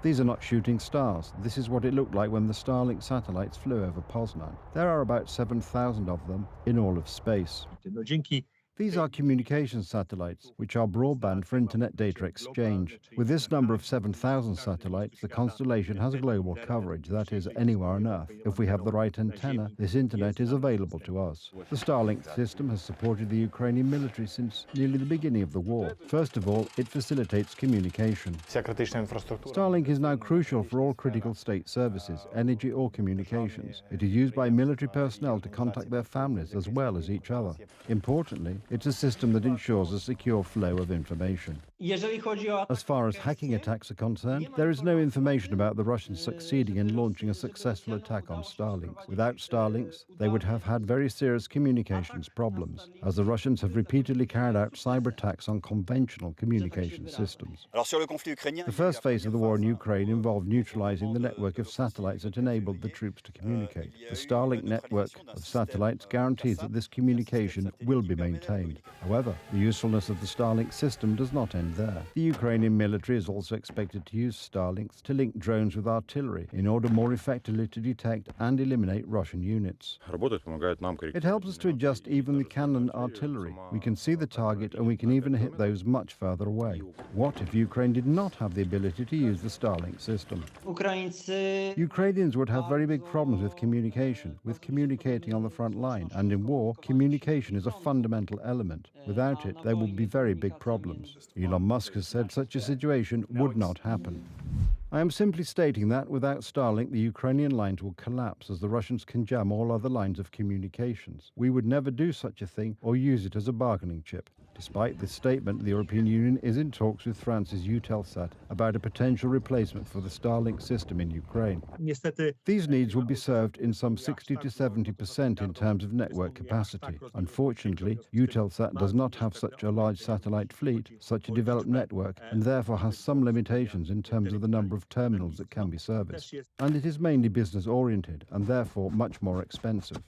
These are not shooting stars. This is what it looked like when the Starlink satellites flew over Poznan. There are about 7,000 of them in all of space. These are communication satellites, which are broadband for internet data exchange. With this number of 7,000 satellites, the constellation has a global coverage, that is, anywhere on Earth. If we have the right antenna, this internet is available to us. The Starlink system has supported the Ukrainian military since nearly the beginning of the war. First of all, it facilitates communication. Starlink is now crucial for all critical state services, energy or communications. It is used by military personnel to contact their families as well as each other. Importantly, it's a system that ensures a secure flow of information. As far as hacking attacks are concerned, there is no information about the Russians succeeding in launching a successful attack on Starlinks. Without Starlinks, they would have had very serious communications problems, as the Russians have repeatedly carried out cyber attacks on conventional communication systems. The first phase of the war in Ukraine involved neutralizing the network of satellites that enabled the troops to communicate. The Starlink network of satellites guarantees that this communication will be maintained. However, the usefulness of the Starlink system does not end there. The Ukrainian military is also expected to use Starlinks to link drones with artillery in order more effectively to detect and eliminate Russian units. It helps us to adjust even the cannon artillery. We can see the target and we can even hit those much further away. What if Ukraine did not have the ability to use the Starlink system? Ukrainians would have very big problems with communicating on the front line, and in war, communication is a fundamental element. Without it, there would be very big problems. Elon Musk has said such a situation would not happen. I am simply stating that without Starlink, the Ukrainian lines will collapse as the Russians can jam all other lines of communications. We would never do such a thing or use it as a bargaining chip. Despite this statement, the European Union is in talks with France's Eutelsat about a potential replacement for the Starlink system in Ukraine. These needs will be served in some 60 to 70% in terms of network capacity. Unfortunately, Eutelsat does not have such a large satellite fleet, such a developed network, and therefore has some limitations in terms of the number of terminals that can be serviced. And it is mainly business-oriented and therefore much more expensive.